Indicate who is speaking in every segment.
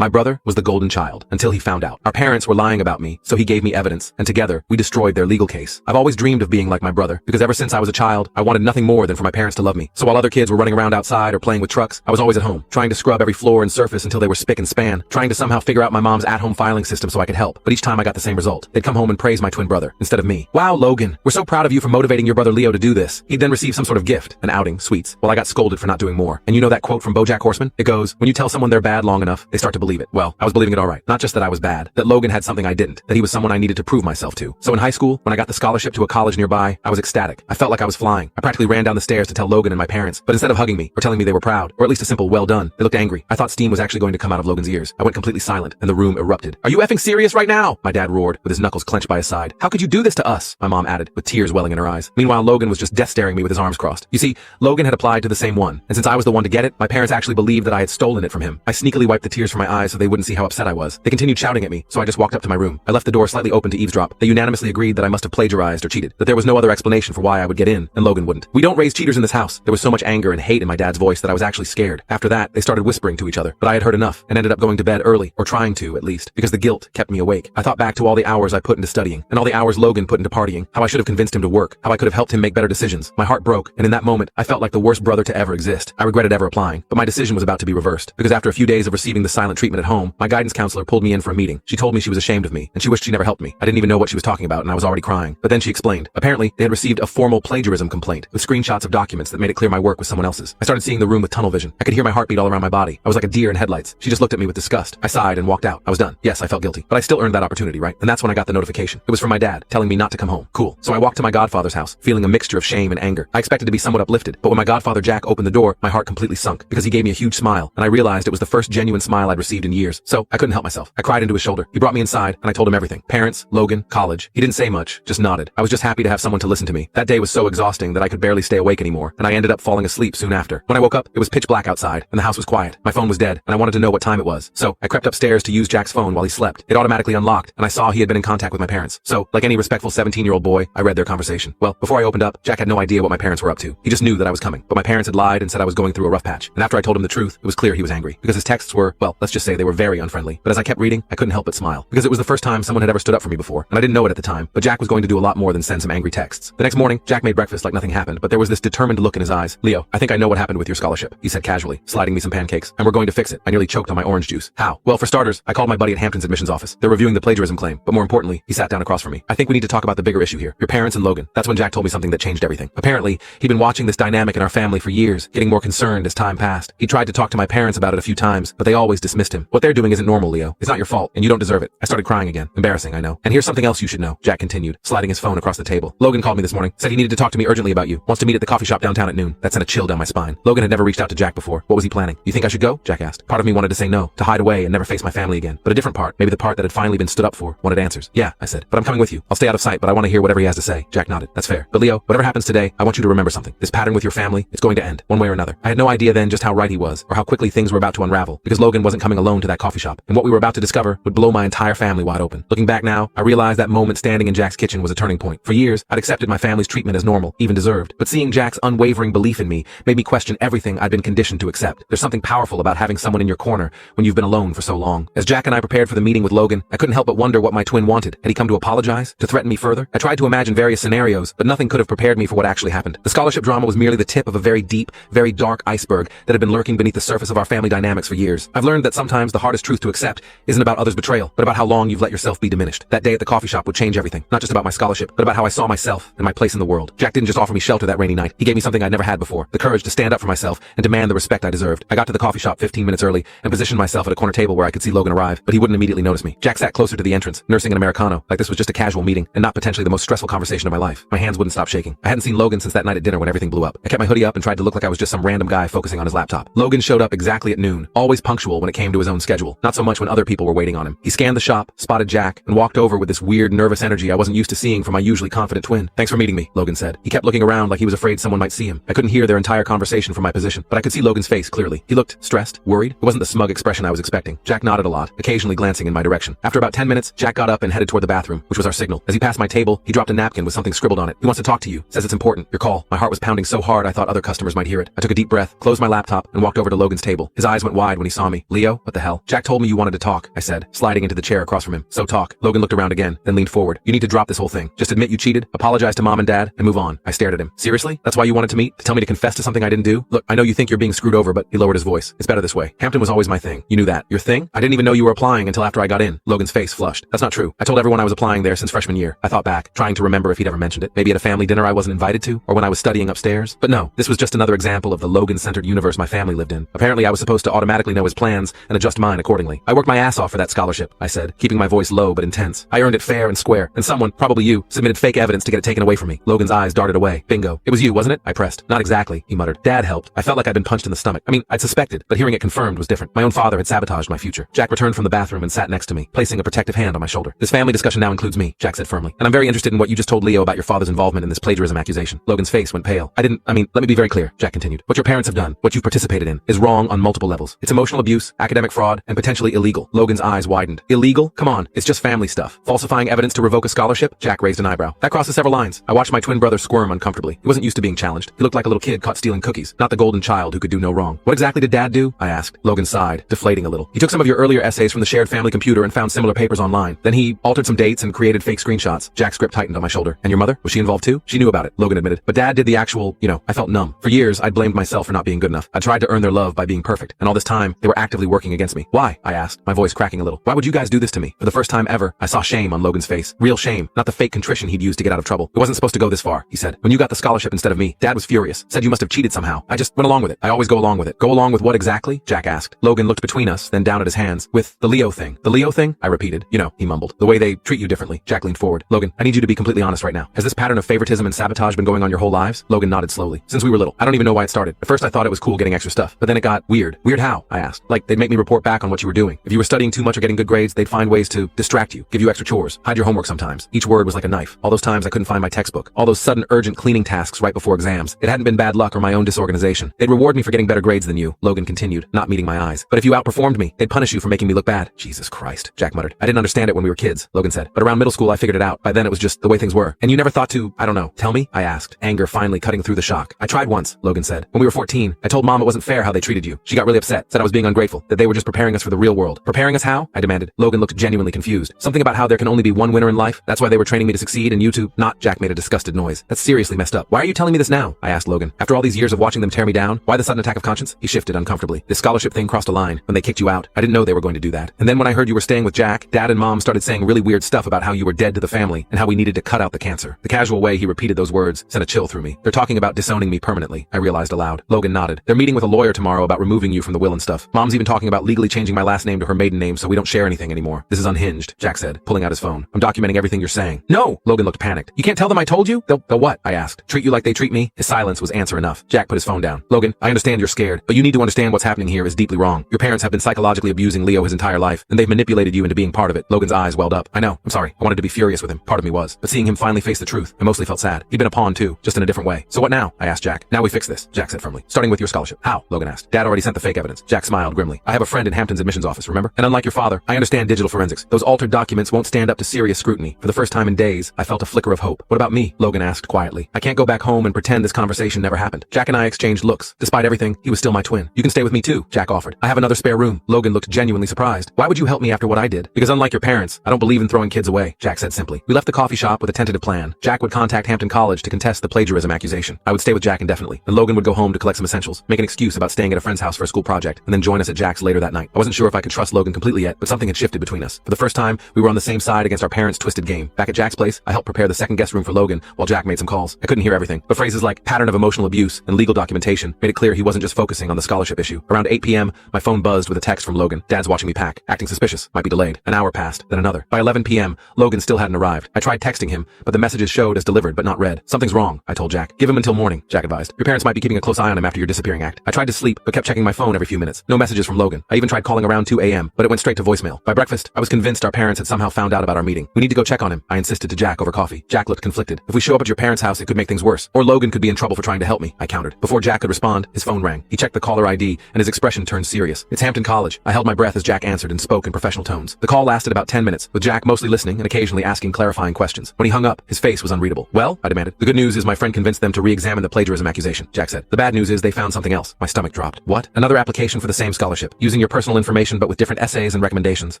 Speaker 1: My brother was the golden child until he found out. Our parents were lying about me, so he gave me evidence, and together we destroyed their legal case. I've always dreamed of being like my brother, because ever since I was a child, I wanted nothing more than for my parents to love me. So while other kids were running around outside or playing with trucks, I was always at home, trying to scrub every floor and surface until they were spick and span, trying to somehow figure out my mom's at-home filing system so I could help. But each time I got the same result. They'd come home and praise my twin brother, instead of me. Wow, Logan, we're so proud of you for motivating your brother Leo to do this. He'd then receive some sort of gift, an outing, sweets, while I got scolded for not doing more. And you know that quote from BoJack Horseman? It goes, when you tell someone they're bad long enough, they start to believe it. Well, I was believing it alright. Not just that I was bad, that Logan had something I didn't, that he was someone I needed to prove myself to. So in high school, when I got the scholarship to a college nearby, I was ecstatic. I felt like I was flying. I practically ran down the stairs to tell Logan and my parents, but instead of hugging me or telling me they were proud, or at least a simple well done, they looked angry. I thought steam was actually going to come out of Logan's ears. I went completely silent, and the room erupted. Are you effing serious right now? My dad roared, with his knuckles clenched by his side. How could you do this to us? My mom added, with tears welling in her eyes. Meanwhile, Logan was just death staring me with his arms crossed. You see, Logan had applied to the same one, and since I was the one to get it, my parents actually believed that I had stolen it from him. I sneakily wiped the tears from my eyes so they wouldn't see how upset I was. They continued shouting at me, so I just walked up to my room. I left the door slightly open to eavesdrop. They unanimously agreed that I must have plagiarized or cheated, that there was no other explanation for why I would get in, and Logan wouldn't. We don't raise cheaters in this house. There was so much anger and hate in my dad's voice that I was actually scared. After that, they started whispering to each other, but I had heard enough, and ended up going to bed early, or trying to, at least, because the guilt kept me awake. I thought back to all the hours I put into studying, and all the hours Logan put into partying, how I should have convinced him to work, how I could have helped him make better decisions. My heart broke, and in that moment, I felt like the worst brother to ever exist. I regretted ever applying, but my decision was about to be reversed, because after a few days of receiving the silent treatment at home, my guidance counselor pulled me in for a meeting. She told me she was ashamed of me, and she wished she never helped me. I didn't even know what she was talking about, and I was already crying. But then she explained. Apparently, they had received a formal plagiarism complaint, with screenshots of documents that made it clear my work was someone else's. I started seeing the room with tunnel vision. I could hear my heartbeat all around my body. I was like a deer in headlights. She just looked at me with disgust. I sighed and walked out. I was done. Yes, I felt guilty, but I still earned that opportunity, right? And that's when I got the notification. It was from my dad, telling me not to come home. Cool. So I walked to my godfather's house, feeling a mixture of shame and anger. I expected to be somewhat uplifted, but when my godfather Jack opened the door, my heart completely sunk, because he gave me a huge smile, and I realized it was the first genuine smile I'd received in years. So I couldn't help myself. I cried into his shoulder. He brought me inside, and I told him everything. Parents, Logan, college. He didn't say much, just nodded. I was just happy to have someone to listen to me. That day was so exhausting that I could barely stay awake anymore, and I ended up falling asleep soon after. When I woke up, it was pitch black outside, and the house was quiet. My phone was dead, and I wanted to know what time it was. So I crept upstairs to use Jack's phone while he slept. It automatically unlocked, and I saw he had been in contact with my parents. So, like any respectful 17-year-old boy, I read their conversation. Well, before I opened up, Jack had no idea what my parents were up to. He just knew that I was coming, but my parents had lied and said I was going through a rough patch. And after I told him the truth, it was clear he was angry, because his texts were, well, let's just say they were very unfriendly. But as I kept reading, I couldn't help but smile, because it was the first time someone had ever stood up for me before, and I didn't know it at the time, but Jack was going to do a lot more than send some angry texts. The next morning, Jack made breakfast like nothing happened, but there was this determined look in his eyes. Leo, I think I know what happened with your scholarship, he said casually, sliding me some pancakes, and we're going to fix it. I nearly choked on my orange juice. How? Well, for starters, I called my buddy at Hampton's admissions office. They're reviewing the plagiarism claim, but more importantly, he sat down across from me. I think we need to talk about the bigger issue here. Your parents and Logan. That's when Jack told me something that changed everything. Apparently, he'd been watching this dynamic in our family for years, getting more concerned as time passed. He tried to talk to my parents about it a few times, but they always dismissed him. What they're doing isn't normal, Leo. It's not your fault, and you don't deserve it. I started crying again. Embarrassing, I know. And here's something else you should know, Jack continued, sliding his phone across the table. Logan called me this morning, said he needed to talk to me urgently about you. Wants to meet at the coffee shop downtown at noon. That sent a chill down my spine. Logan had never reached out to Jack before. What was he planning? You think I should go? Jack asked. Part of me wanted to say no, to hide away and never face my family again. But a different part, maybe the part that had finally been stood up for, wanted answers. Yeah, I said. But I'm coming with you. I'll stay out of sight, but I want to hear whatever he has to say. Jack nodded. That's fair. But Leo, whatever happens today, I want you to remember something. This pattern with your family, it's going to end, one way or another. I had no idea then just how right he was, or how quickly things were about to unravel, because Logan wasn't coming alone to that coffee shop, and what we were about to discover would blow my entire family wide open. Looking back now, I realized that moment standing in Jack's kitchen was a turning point. For years, I'd accepted my family's treatment as normal, even deserved, but seeing Jack's unwavering belief in me made me question everything I'd been conditioned to accept. There's something powerful about having someone in your corner when you've been alone for so long. As Jack and I prepared for the meeting with Logan, I couldn't help but wonder what my twin wanted. Had he come to apologize? To threaten me further? I tried to imagine various scenarios, but nothing could have prepared me for what actually happened. The scholarship drama was merely the tip of a very deep, very dark iceberg that had been lurking beneath the surface of our family dynamics for years. I've learned that sometimes the hardest truth to accept isn't about others' betrayal, but about how long you've let yourself be diminished. That day at the coffee shop would change everything, not just about my scholarship, but about how I saw myself and my place in the world. Jack didn't just offer me shelter that rainy night. He gave me something I'd never had before, the courage to stand up for myself and demand the respect I deserved. I got to the coffee shop 15 minutes early and positioned myself at a corner table where I could see Logan arrive, but he wouldn't immediately notice me. Jack sat closer to the entrance, nursing an Americano, like this was just a casual meeting and not potentially the most stressful conversation of my life. My hands wouldn't stop shaking. I hadn't seen Logan since that night at dinner when everything blew up. I kept my hoodie up and tried to look like I was just some random guy focusing on his laptop. Logan showed up exactly at noon, always punctual when it came to his own schedule, not so much when other people were waiting on him. He scanned the shop, spotted Jack, and walked over with this weird, nervous energy I wasn't used to seeing from my usually confident twin. Thanks for meeting me, Logan said. He kept looking around like he was afraid someone might see him. I couldn't hear their entire conversation from my position, but I could see Logan's face clearly. He looked stressed, worried. It wasn't the smug expression I was expecting. Jack nodded a lot, occasionally glancing in my direction. After about 10 minutes, Jack got up and headed toward the bathroom, which was our signal. As he passed my table, he dropped a napkin with something scribbled on it. He wants to talk to you. Says it's important. Your call. My heart was pounding so hard I thought other customers might hear it. I took a deep breath, closed my laptop, and walked over to Logan's table. His eyes went wide when he saw me. Leo, What the hell? Jack told me you wanted to talk, I said, sliding into the chair across from him. So talk. Logan looked around again, then leaned forward. You need to drop this whole thing. Just admit you cheated, apologize to mom and dad, and move on. I stared at him. Seriously? That's why you wanted to meet? To tell me to confess to something I didn't do? Look, I know you think you're being screwed over, but he lowered his voice. It's better this way. Hampton was always my thing. You knew that. Your thing? I didn't even know you were applying until after I got in. Logan's face flushed. That's not true. I told everyone I was applying there since freshman year. I thought back, trying to remember if he'd ever mentioned it. Maybe at a family dinner I wasn't invited to, or when I was studying upstairs. But no, this was just another example of the Logan-centered universe my family lived in. Apparently I was supposed to automatically know his plans and adjust mine accordingly. I worked my ass off for that scholarship, I said, keeping my voice low but intense. I earned it fair and square, and someone, probably you, submitted fake evidence to get it taken away from me. Logan's eyes darted away. Bingo. It was you, wasn't it? I pressed. Not exactly, he muttered. Dad helped. I felt like I'd been punched in the stomach. I mean, I'd suspected, but hearing it confirmed was different. My own father had sabotaged my future. Jack returned from the bathroom and sat next to me, placing a protective hand on my shoulder. This family discussion now includes me, Jack said firmly, and I'm very interested in what you just told Leo about your father's involvement in this plagiarism accusation. Logan's face went pale. Let me be very clear, Jack continued. What your parents have done, what you've participated in, is wrong on multiple levels. It's emotional abuse, academic fraud, and potentially illegal. Logan's eyes widened. Illegal? Come on, it's just family stuff. Falsifying evidence to revoke a scholarship? Jack raised an eyebrow. That crosses several lines. I watched my twin brother squirm uncomfortably. He wasn't used to being challenged. He looked like a little kid caught stealing cookies, not the golden child who could do no wrong. What exactly did Dad do? I asked. Logan sighed, deflating a little. He took some of your earlier essays from the shared family computer and found similar papers online. Then he altered some dates and created fake screenshots. Jack's grip tightened on my shoulder. And your mother? Was she involved too? She knew about it, Logan admitted. But Dad did the actual, I felt numb. For years, I'd blamed myself for not being good enough. I tried to earn their love by being perfect. And all this time, they were actively working against me. Why? I asked, my voice cracking a little. Why would you guys do this to me? For the first time ever, I saw shame on Logan's face. Real shame, not the fake contrition he'd used to get out of trouble. It wasn't supposed to go this far, he said. When you got the scholarship instead of me, Dad was furious. Said you must have cheated somehow. I just went along with it. I always go along with it. Go along with what exactly? Jack asked. Logan looked between us, then down at his hands. With the Leo thing. The Leo thing? I repeated. He mumbled. The way they treat you differently. Jack leaned forward. Logan, I need you to be completely honest right now. Has this pattern of favoritism and sabotage been going on your whole lives? Logan nodded slowly. Since we were little. I don't even know why it started. At first I thought it was cool getting extra stuff, but then it got weird. Weird how? I asked. Like, they'd make me report back on what you were doing. If you were studying too much or getting good grades, they'd find ways to distract you, give you extra chores, hide your homework sometimes. Each word was like a knife. All those times I couldn't find my textbook. All those sudden urgent cleaning tasks right before exams. It hadn't been bad luck or my own disorganization. They'd reward me for getting better grades than you, Logan continued, not meeting my eyes. But if you outperformed me, they'd punish you for making me look bad. Jesus Christ, Jack muttered. I didn't understand it when we were kids, Logan said. But around middle school I figured it out. By then it was just the way things were. And you never thought to, I don't know, tell me? I asked, anger finally cutting through the shock. I tried once, Logan said. When we were 14, I told Mom it wasn't fair how they treated you. She got really upset, said I was being ungrateful, that they were just preparing us for the real world. Preparing us how? I demanded. Logan looked genuinely confused. Something about how there can only be one winner in life. That's why they were training me to succeed and you to not. Jack made a disgusted noise. That's seriously messed up. Why are you telling me this now? I asked Logan. After all these years of watching them tear me down, why the sudden attack of conscience? He shifted uncomfortably. This scholarship thing crossed a line when they kicked you out. I didn't know they were going to do that. And then when I heard you were staying with Jack, Dad and Mom started saying really weird stuff about how you were dead to the family and how we needed to cut out the cancer. The casual way he repeated those words sent a chill through me. They're talking about disowning me permanently, I realized aloud. Logan nodded. They're meeting with a lawyer tomorrow about removing you from the will and stuff. Mom's even talking about legally changing my last name to her maiden name so we don't share anything anymore. This is unhinged, Jack said, pulling out his phone. I'm documenting everything you're saying. No! Logan looked panicked. You can't tell them I told you? They'll what? I asked. Treat you like they treat me? His silence was answer enough. Jack put his phone down. Logan, I understand you're scared, but you need to understand what's happening here is deeply wrong. Your parents have been psychologically abusing Leo his entire life, and they've manipulated you into being part of it. Logan's eyes welled up. I know. I'm sorry. I wanted to be furious with him. Part of me was. But seeing him finally face the truth, I mostly felt sad. He'd been a pawn too, just in a different way. So what now? I asked Jack. Now we fix this, Jack said firmly. Starting with your scholarship. How? Logan asked. Dad already sent the fake evidence. Jack smiled grimly. I have a friend in Hampton's admissions office, remember? And unlike your father, I understand digital forensics. Those altered documents won't stand up to serious scrutiny. For the first time in days, I felt a flicker of hope. What about me? Logan asked quietly. I can't go back home and pretend this conversation never happened. Jack and I exchanged looks. Despite everything, he was still my twin. You can stay with me too, Jack offered. I have another spare room. Logan looked genuinely surprised. Why would you help me after what I did? Because unlike your parents, I don't believe in throwing kids away, Jack said simply. We left the coffee shop with a tentative plan. Jack would contact Hampton College to contest the plagiarism accusation. I would stay with Jack indefinitely, and Logan would go home to collect some essentials, make an excuse about staying at a friend's house for a school project, and then join us at Jack's later that night. I wasn't sure if I could trust Logan completely yet, but something had shifted between us. For the first time, we were on the same side against our parents' twisted game. Back at Jack's place, I helped prepare the second guest room for Logan while Jack made some calls. I couldn't hear everything, but phrases like pattern of emotional abuse and legal documentation made it clear he wasn't just focusing on the scholarship issue. Around 8 p.m., my phone buzzed with a text from Logan. Dad's watching me pack, acting suspicious, might be delayed. An hour passed, then another. By 11 p.m., Logan still hadn't arrived. I tried texting him, but the messages showed as delivered but not read. Something's wrong, I told Jack. Give him until morning, Jack advised. Your parents might be keeping a close eye on him after your disappearing act. I tried to sleep, but kept checking my phone every few minutes. No messages from Logan. I even tried calling around 2 a.m., but it went straight to voicemail. By breakfast, I was convinced our parents had somehow found out about our meeting. We need to go check on him, I insisted to Jack over coffee. Jack looked conflicted. If we show up at your parents' house, it could make things worse. Or Logan could be in trouble for trying to help me, I countered. Before Jack could respond, his phone rang. He checked the caller ID, and his expression turned serious. It's Hampton College. I held my breath as Jack answered and spoke in professional tones. The call lasted about 10 minutes, with Jack mostly listening and occasionally asking clarifying questions. When he hung up, his face was unreadable. Well, I demanded. The good news is my friend convinced them to re-examine the plagiarism accusation, Jack said. The bad news is they found something else. My stomach dropped. What? Another application for the same scholarship, using using your personal information but with different essays and recommendations.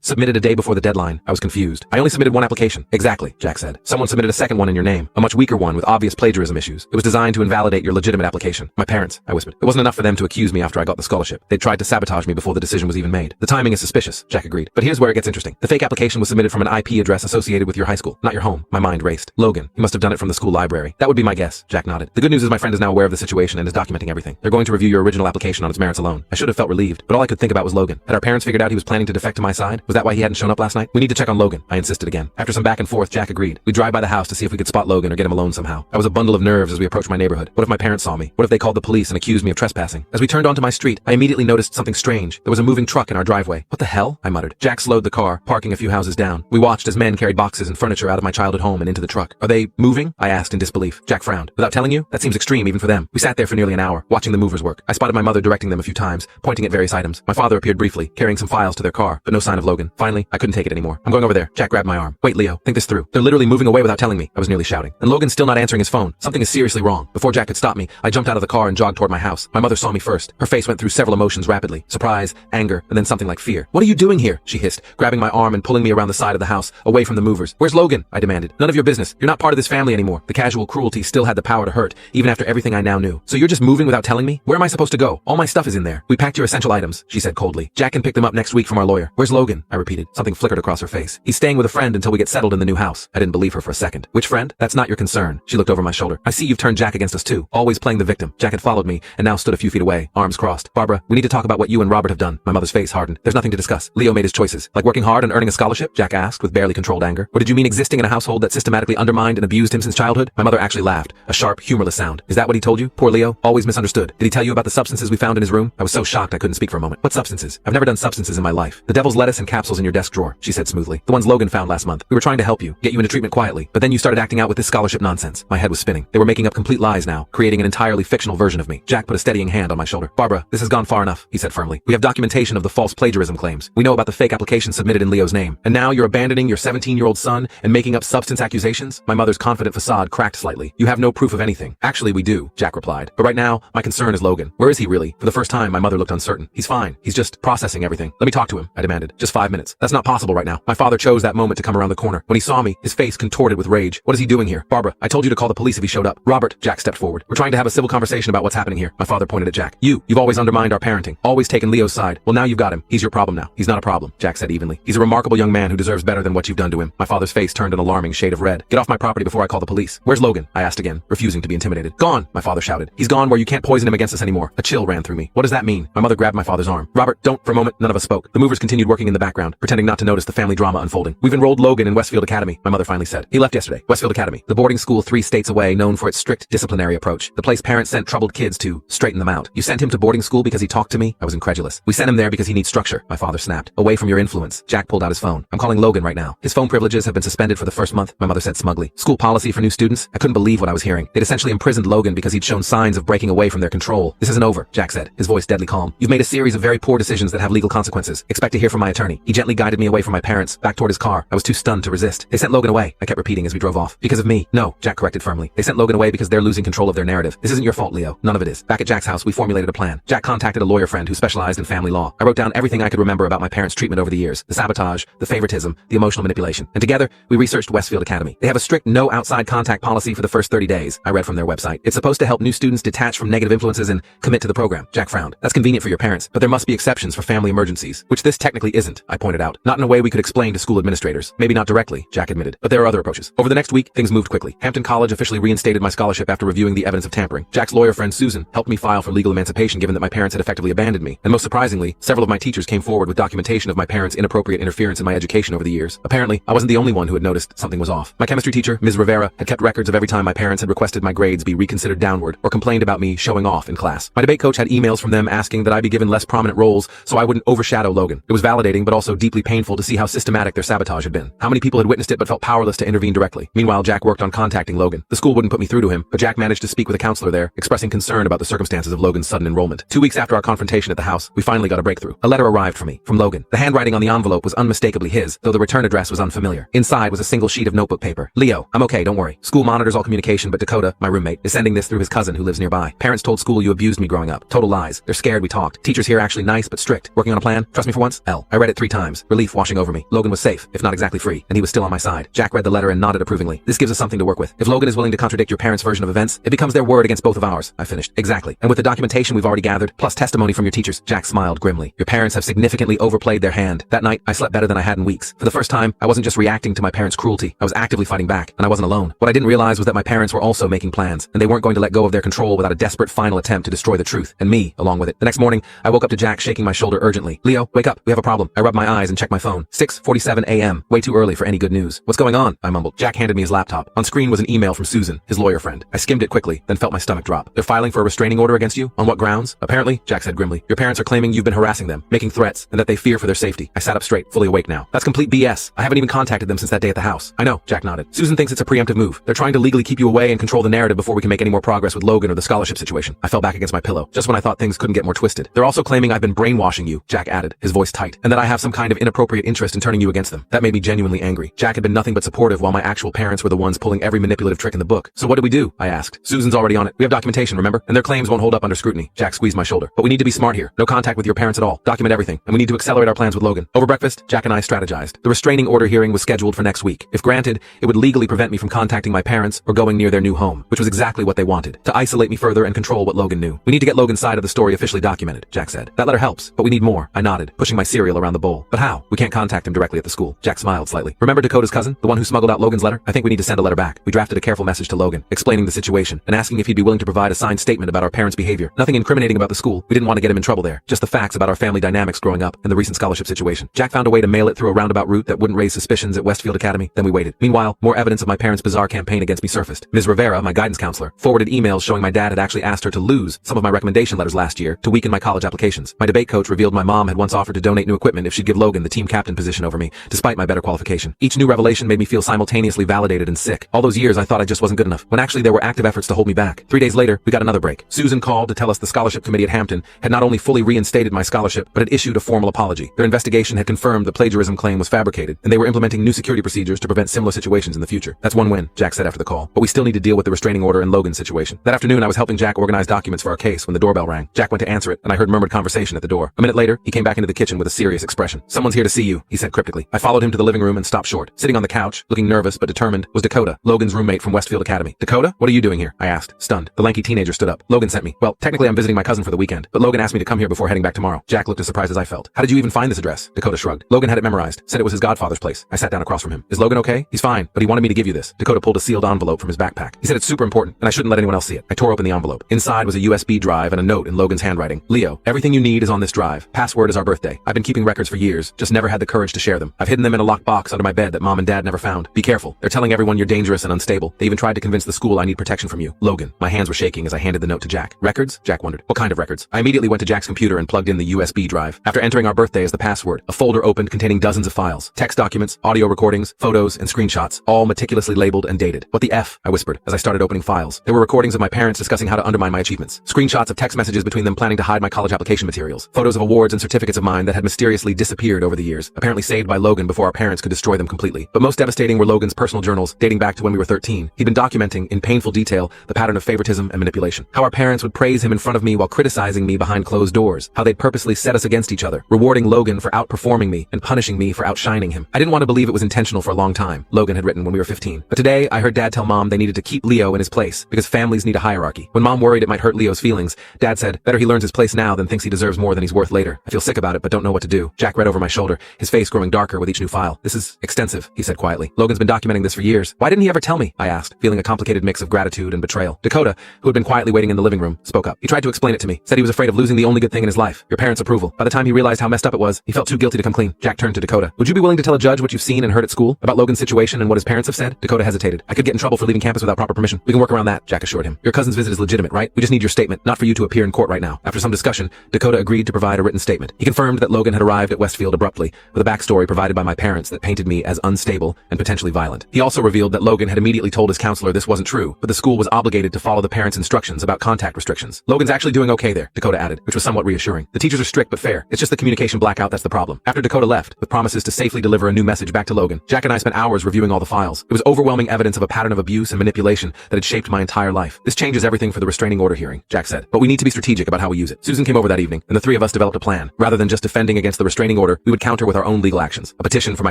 Speaker 1: Submitted a day before the deadline. I was confused. I only submitted one application. Exactly, Jack said. Someone submitted a second one in your name, a much weaker one with obvious plagiarism issues. It was designed to invalidate your legitimate application. My parents, I whispered. It wasn't enough for them to accuse me after I got the scholarship. They tried to sabotage me before the decision was even made. The timing is suspicious, Jack agreed. But here's where it gets interesting. The fake application was submitted from an IP address associated with your high school, not your home. My mind raced. Logan, he must have done it from the school library. That would be my guess, Jack nodded. The good news is my friend is now aware of the situation and is documenting everything. They're going to review your original application on its merits alone. I should have felt relieved, but all I could think about was Logan. Had our parents figured out he was planning to defect to my side? Was that why he hadn't shown up last night? We need to check on Logan, I insisted again. After some back and forth, Jack agreed. We'd drive by the house to see if we could spot Logan or get him alone somehow. I was a bundle of nerves as we approached my neighborhood. What if my parents saw me? What if they called the police and accused me of trespassing? As we turned onto my street, I immediately noticed something strange. There was a moving truck in our driveway. What the hell? I muttered. Jack slowed the car, parking a few houses down. We watched as men carried boxes and furniture out of my childhood home and into the truck. Are they moving? I asked in disbelief. Jack frowned. Without telling you? That seems extreme even for them. We sat there for nearly an hour, watching the movers work. I spotted my mother directing them a few times, pointing at various items. My father appeared briefly, carrying some files to their car, but no sign of Logan. Finally, I couldn't take it anymore. I'm going over there. Jack grabbed my arm. Wait, Leo, think this through. They're literally moving away without telling me. I was nearly shouting. And Logan's still not answering his phone. Something is seriously wrong. Before Jack could stop me, I jumped out of the car and jogged toward my house. My mother saw me first. Her face went through several emotions rapidly. Surprise, anger, and then something like fear. What are you doing here? She hissed, grabbing my arm and pulling me around the side of the house, away from the movers. Where's Logan? I demanded. None of your business. You're not part of this family anymore. The casual cruelty still had the power to hurt, even after everything I now knew. So you're just moving without telling me? Where am I supposed to go? All my stuff is in there. We packed your essential items, she said coldly. Jack can pick them up next week from our lawyer. Where's Logan? I repeated. Something flickered across her face. He's staying with a friend until we get settled in the new house. I didn't believe her for a second. Which friend? That's not your concern. She looked over my shoulder. I see you've turned Jack against us too. Always playing the victim. Jack had followed me and now stood a few feet away, arms crossed. Barbara, we need to talk about what you and Robert have done. My mother's face hardened. There's nothing to discuss. Leo made his choices. Like working hard and earning a scholarship? Jack asked with barely controlled anger. Or did you mean existing in a household that systematically undermined and abused him since childhood? My mother actually laughed. A sharp, humorless sound. Is that what he told you? Poor Leo. Always misunderstood. Did he tell you about the substances we found in his room? I was so shocked I couldn't speak for a moment. What substances? I've never done substances in my life. The devil's lettuce and capsules in your desk drawer, she said smoothly. The ones Logan found last month. We were trying to help you, get you into treatment quietly, but then you started acting out with this scholarship nonsense. My head was spinning. They were making up complete lies now, creating an entirely fictional version of me. Jack put a steadying hand on my shoulder. Barbara, this has gone far enough, he said firmly. We have documentation of the false plagiarism claims. We know about the fake application submitted in Leo's name. And now you're abandoning your 17-year-old son and making up substance accusations? My mother's confident facade cracked slightly. You have no proof of anything. Actually, we do, Jack replied. But right now, my concern is Logan. Where is he really? For the first time, my mother looked uncertain. He's fine. He's just processing everything. Let me talk to him, I demanded. Just 5 minutes. That's not possible right now. My father chose that moment to come around the corner. When he saw me, his face contorted with rage. What is he doing here? Barbara, I told you to call the police if he showed up. Robert, Jack stepped forward. We're trying to have a civil conversation about what's happening here. My father pointed at Jack. You've always undermined our parenting. Always taken Leo's side. Well, now you've got him. He's your problem now. He's not a problem, Jack said evenly. He's a remarkable young man who deserves better than what you've done to him. My father's face turned an alarming shade of red. Get off my property before I call the police. Where's Logan? I asked again, refusing to be intimidated. Gone, my father shouted. He's gone where you can't poison him against us anymore. A chill ran through me. What does that mean? My mother grabbed my father's arm. Robert, don't. For a moment, none of us spoke. The movers continued working in the background, pretending not to notice the family drama unfolding. We've enrolled Logan in Westfield Academy, my mother finally said. He left yesterday. Westfield Academy, the boarding school 3 states away known for its strict disciplinary approach. The place parents sent troubled kids to straighten them out. You sent him to boarding school because he talked to me? I was incredulous. We sent him there because he needs structure, my father snapped. Away from your influence. Jack pulled out his phone. I'm calling Logan right now. His phone privileges have been suspended for the first month, my mother said smugly. School policy for new students? I couldn't believe what I was hearing. They'd essentially imprisoned Logan because he'd shown signs of breaking away from their control. This isn't over, Jack said, his voice deadly calm. You've made a series of very poor decisions that have legal consequences. Expect to hear from my attorney. He gently guided me away from my parents, back toward his car. I was too stunned to resist. They sent Logan away, I kept repeating as we drove off. Because of me. No, Jack corrected firmly. They sent Logan away because they're losing control of their narrative. This isn't your fault, Leo. None of it is. Back at Jack's house, we formulated a plan. Jack contacted a lawyer friend who specialized in family law. I wrote down everything I could remember about my parents' treatment over the years. The sabotage, the favoritism, the emotional manipulation. And together, we researched Westfield Academy. They have a strict no outside contact policy for the first 30 days, I read from their website. It's supposed to help new students detach from negative influences and commit to the program. Jack frowned. That's convenient for your parents, but there must be exceptions for family emergencies, which this technically isn't, I pointed out. Not in a way we could explain to school administrators. Maybe not directly, Jack admitted, but there are other approaches. Over the next week, things moved quickly. Hampton College officially reinstated my scholarship after reviewing the evidence of tampering. Jack's lawyer friend Susan helped me file for legal emancipation given that my parents had effectively abandoned me. And most surprisingly, several of my teachers came forward with documentation of my parents' inappropriate interference in my education over the years. Apparently, I wasn't the only one who had noticed something was off. My chemistry teacher, Ms. Rivera, had kept records of every time my parents had requested my grades be reconsidered downward or complained about me showing off in class. My debate coach had emails from them asking that I be given less prominent roles so I wouldn't overshadow Logan. It was validating but also deeply painful to see how systematic their sabotage had been. How many people had witnessed it but felt powerless to intervene directly. Meanwhile, Jack worked on contacting Logan. The school wouldn't put me through to him, but Jack managed to speak with a counselor there, expressing concern about the circumstances of Logan's sudden enrollment. 2 weeks after our confrontation at the house, we finally got a breakthrough. A letter arrived for me, from Logan. The handwriting on the envelope was unmistakably his, though the return address was unfamiliar. Inside was a single sheet of notebook paper. Leo, I'm okay, don't worry. School monitors all communication, but Dakota, my roommate, is sending this through his cousin who lives nearby. Parents told school you abused me growing up. Total lies. They're scared we talked. Teachers here actually knife nice but strict. Working on a plan? Trust me for once? L. I read it 3 times. Relief washing over me. Logan was safe, if not exactly free, and he was still on my side. Jack read the letter and nodded approvingly. This gives us something to work with. If Logan is willing to contradict your parents' version of events, it becomes their word against both of ours. I finished. Exactly. And with the documentation we've already gathered, plus testimony from your teachers, Jack smiled grimly. Your parents have significantly overplayed their hand. That night, I slept better than I had in weeks. For the first time, I wasn't just reacting to my parents' cruelty. I was actively fighting back, and I wasn't alone. What I didn't realize was that my parents were also making plans, and they weren't going to let go of their control without a desperate final attempt to destroy the truth, and me along with it. The next morning, I woke up to Jack shaking my shoulder urgently. Leo, wake up. We have a problem. I rubbed my eyes and checked my phone. 6:47 a.m. Way too early for any good news. What's going on? I mumbled. Jack handed me his laptop. On screen was an email from Susan, his lawyer friend. I skimmed it quickly, then felt my stomach drop. They're filing for a restraining order against you? On what grounds? Apparently, Jack said grimly, your parents are claiming you've been harassing them, making threats, and that they fear for their safety. I sat up straight, fully awake now. That's complete BS. I haven't even contacted them since that day at the house. I know, Jack nodded. Susan thinks it's a preemptive move. They're trying to legally keep you away and control the narrative before we can make any more progress with Logan or the scholarship situation. I fell back against my pillow, just when I thought things couldn't get more twisted. They're also claiming I've been brainwashing you, Jack added, his voice tight, and that I have some kind of inappropriate interest in turning you against them. That made me genuinely angry. Jack had been nothing but supportive while my actual parents were the ones pulling every manipulative trick in the book. So what do we do? I asked. Susan's already on it. We have documentation, remember? And their claims won't hold up under scrutiny. Jack squeezed my shoulder. But we need to be smart here. No contact with your parents at all. Document everything. And we need to accelerate our plans with Logan. Over breakfast, Jack and I strategized. The restraining order hearing was scheduled for next week. If granted, it would legally prevent me from contacting my parents or going near their new home, which was exactly what they wanted, to isolate me further and control what Logan knew. We need to get Logan's side of the story officially documented, Jack said. That letter helps, but we need more. I nodded, pushing my cereal around the bowl. But how? We can't contact him directly at the school. Jack smiled slightly. Remember Dakota's cousin? The one who smuggled out Logan's letter? I think we need to send a letter back. We drafted a careful message to Logan, explaining the situation and asking if he'd be willing to provide a signed statement about our parents' behavior. Nothing incriminating about the school. We didn't want to get him in trouble there. Just the facts about our family dynamics growing up and the recent scholarship situation. Jack found a way to mail it through a roundabout route that wouldn't raise suspicions at Westfield Academy. Then we waited. Meanwhile, more evidence of my parents' bizarre campaign against me surfaced. Ms. Rivera, my guidance counselor, forwarded emails showing my dad had actually asked her to lose some of my recommendation letters last year to weaken my college applications. My debate coach revealed my mom had once offered to donate new equipment if she'd give Logan the team captain position over me, despite my better qualification. Each new revelation made me feel simultaneously validated and sick. All those years I thought I just wasn't good enough, when actually there were active efforts to hold me back. 3 days later, we got another break. Susan called to tell us the scholarship committee at Hampton had not only fully reinstated my scholarship, but had issued a formal apology. Their investigation had confirmed the plagiarism claim was fabricated, and they were implementing new security procedures to prevent similar situations in the future. That's one win, Jack said after the call. But we still need to deal with the restraining order and Logan's situation. That afternoon, I was helping Jack organize documents for our case when the doorbell rang. Jack went to answer it, and I heard murmured conversation at the door. A minute later, he came back into the kitchen with a serious expression. Someone's here to see you, he said cryptically. I followed him to the living room and stopped short. Sitting on the couch, looking nervous but determined, was Dakota, Logan's roommate from Westfield Academy. Dakota, what are you doing here? I asked, stunned. The lanky teenager stood up. Logan sent me. Well, technically I'm visiting my cousin for the weekend, but Logan asked me to come here before heading back tomorrow. Jack looked as surprised as I felt. How did you even find this address? Dakota shrugged. Logan had it memorized, said it was his godfather's place. I sat down across from him. Is Logan okay? He's fine, but he wanted me to give you this. Dakota pulled a sealed envelope from his backpack. He said it's super important, and I shouldn't let anyone else see it. I tore open the envelope. Inside was a USB drive and a note in Logan's handwriting. Leo, everything you need is on this drive. Password is our birthday. I've been keeping records for years, just never had the courage to share them. I've hidden them in a locked box under my bed that Mom and Dad never found. Be careful. They're telling everyone you're dangerous and unstable. They even tried to convince the school I need protection from you. Logan. My hands were shaking as I handed the note to Jack. Records? Jack wondered. What kind of records? I immediately went to Jack's computer and plugged in the USB drive. After entering our birthday as the password, a folder opened containing dozens of files. Text documents, audio recordings, photos, and screenshots, all meticulously labeled and dated. What the F? I whispered as I started opening files. There were recordings of my parents discussing how to undermine my achievements. Screenshots of text messages between them planning to hide my college application materials. Photos of awards and certificates of mine that had mysteriously disappeared over the years, apparently saved by Logan before our parents could destroy them completely. But most devastating were Logan's personal journals, dating back to when we were 13. He'd been documenting, in painful detail, the pattern of favoritism and manipulation. How our parents would praise him in front of me while criticizing me behind closed doors. How they'd purposely set us against each other, rewarding Logan for outperforming me and punishing me for outshining him. I didn't want to believe it was intentional for a long time, Logan had written when we were 15. But today, I heard Dad tell Mom they needed to keep Leo in his place, because families need a hierarchy. When Mom worried it might hurt Leo's feelings, Dad said, better he learns his place now than thinks he deserves more than he's worth later. I feel sick about it, but don't know what to do. Jack read over my shoulder, his face growing darker with each new file. This is extensive, he said quietly. Logan's been documenting this for years. Why didn't he ever tell me? I asked, feeling a complicated mix of gratitude and betrayal. Dakota, who had been quietly waiting in the living room, spoke up. He tried to explain it to me, said he was afraid of losing the only good thing in his life, your parents' approval. By the time he realized how messed up it was, he felt too guilty to come clean. Jack turned to Dakota. Would you be willing to tell a judge what you've seen and heard at school about Logan's situation and what his parents have said? Dakota hesitated. I could get in trouble for leaving campus without proper permission. We can work around that, Jack assured him. Your cousin's visit is legitimate, right? We just need your statement, not for you to appear in court right now. After some discussion, Dakota agreed to provide a written statement. He confirmed that Logan had arrived at Westfield abruptly, with a backstory provided by my parents that painted me as unstable and potentially violent. He also revealed that Logan had immediately told his counselor this wasn't true, but the school was obligated to follow the parents' instructions about contact restrictions. Logan's actually doing okay there, Dakota added, which was somewhat reassuring. The teachers are strict but fair. It's just the communication blackout that's the problem. After Dakota left, with promises to safely deliver a new message back to Logan, Jack and I spent hours reviewing all the files. It was overwhelming evidence of a pattern of abuse and manipulation that had shaped my entire life. This changes everything for the restraining order hearing, Jack said, but we need to be strategic about how we use it. Susan came over that evening, and the three of us developed a plan. Rather than just defending against the restraining order, we would counter with our own legal actions. A petition for my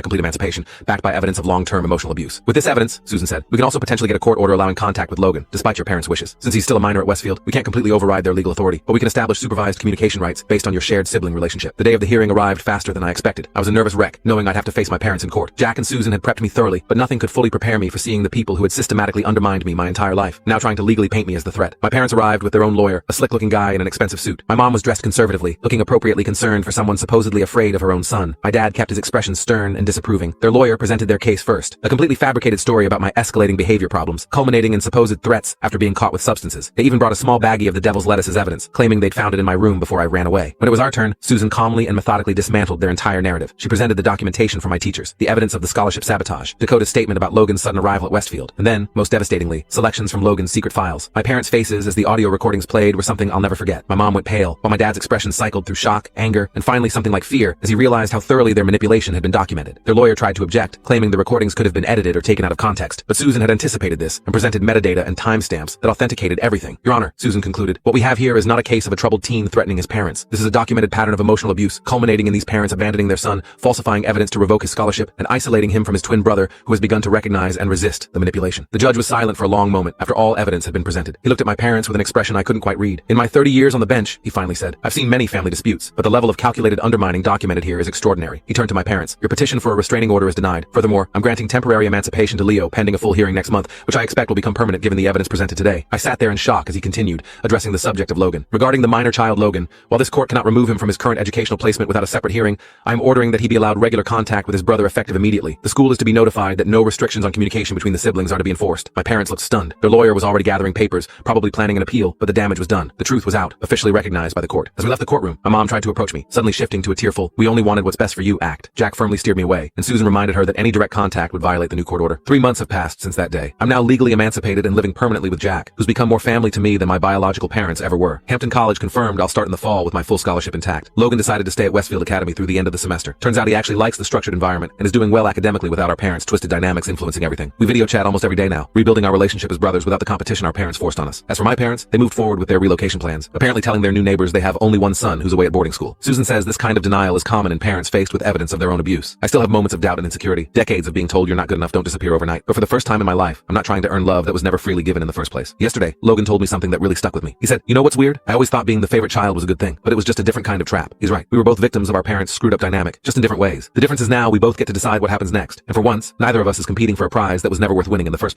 Speaker 1: complete emancipation, backed by evidence of long-term emotional abuse. With this evidence, Susan said, we can also potentially get a court order allowing contact with Logan, despite your parents' wishes. Since he's still a minor at Westfield, we can't completely override their legal authority, but we can establish supervised communication rights based on your shared sibling relationship. The day of the hearing arrived faster than I expected. I was a nervous wreck, knowing I'd have to face my parents in court. Jack and Susan had prepped me thoroughly, but nothing could fully prepare me for seeing the people who had systematically undermined me my entire life, now trying to legally paint me as the threat. My parents arrived with their own lawyer, a slick-looking guy in an expensive suit. My mom was dressed conservatively, looking appropriately concerned for someone supposedly afraid of her own son. My dad kept his expression stern and disapproving. Their lawyer presented their case first, a completely fabricated story about my escalating behavior problems, culminating in supposed threats after being caught with substances. They even brought a small baggie of the devil's lettuce as evidence, claiming they'd found it in my room before I ran away. When it was our turn, Susan calmly and methodically dismantled their entire narrative. She presented the documentation for my teachers, the evidence of the scholarship sabotage, Dakota's statement about Logan's sudden arrival at Westfield, and then, most devastatingly, selections from Logan's secret files. My parents' faces as the audio recordings played were something I'll never forget. My mom went pale, while my dad's expression cycled through shock, anger, and finally something like fear as he realized how thoroughly their manipulation had been documented. Their lawyer tried to object, claiming the recordings could have been edited or taken out of context, but Susan had anticipated this and presented metadata and timestamps that authenticated everything. Your Honor, Susan concluded, what we have here is not a case of a troubled teen threatening his parents. This is a documented pattern of emotional abuse, culminating in these parents abandoning their son, falsifying evidence to revoke his scholarship, and isolating him from his twin brother, who has begun to recognize and resist the manipulation. The judge was silent for a long moment after all evidence had been presented. He looked at my parents with an expression I couldn't quite read. In my 30 years on the bench, he finally said, I've seen many family disputes, but the level of calculated undermining documented here is extraordinary. He turned to my parents. Your petition for a restraining order is denied. Furthermore, I'm granting temporary emancipation to Leo pending a full hearing next month, which I expect will become permanent given the evidence presented today. I sat there in shock as he continued, addressing the subject of Logan. Regarding the minor child Logan, while this court cannot remove him from his current educational placement without a separate hearing, I am ordering that he be allowed regular contact with his brother effective immediately. The school is to be notified that no restrictions on communication between the siblings are to be enforced. My parents looked stunned. Their lawyer was already gathering papers, probably planning an appeal, but the damage was done. The truth was out, officially recognized by the court. As we left the courtroom, my mom tried to approach me, suddenly shifting to a tearful, we only wanted what's best for you act. Jack firmly steered me away, and Susan reminded her that any direct contact would violate the new court order. 3 months have passed since that day. I'm now legally emancipated and living permanently with Jack, who's become more family to me than my biological parents ever were. Hampton College confirmed I'll start in the fall with my full scholarship intact. Logan decided to stay at Westfield Academy through the end of the semester. Turns out he actually likes the structured environment and is doing well academically without our parents' twisted dynamics influencing everything. We video chat almost every day now, rebuilding our relationship as brothers without the competition our parents forced on us. As for my parents, they moved forward with their relocation plans, apparently telling their new neighbors they have only one son who's away at boarding school. Susan says this kind of denial is common in parents faced with evidence of their own abuse. I still have moments of doubt and insecurity. Decades of being told you're not good enough don't disappear overnight. But for the first time in my life, I'm not trying to earn love that was never freely given in the first place. Yesterday, Logan told me something that really stuck with me. He said, you know what's weird? I always thought being the favorite child was a good thing, but it was just a different kind of trap. He's right. We were both victims of our parents' screwed up dynamic, just in different ways. The difference is now we both get to decide what happens next. And for once, neither of us is competing for a prize that was never worth winning in the first place.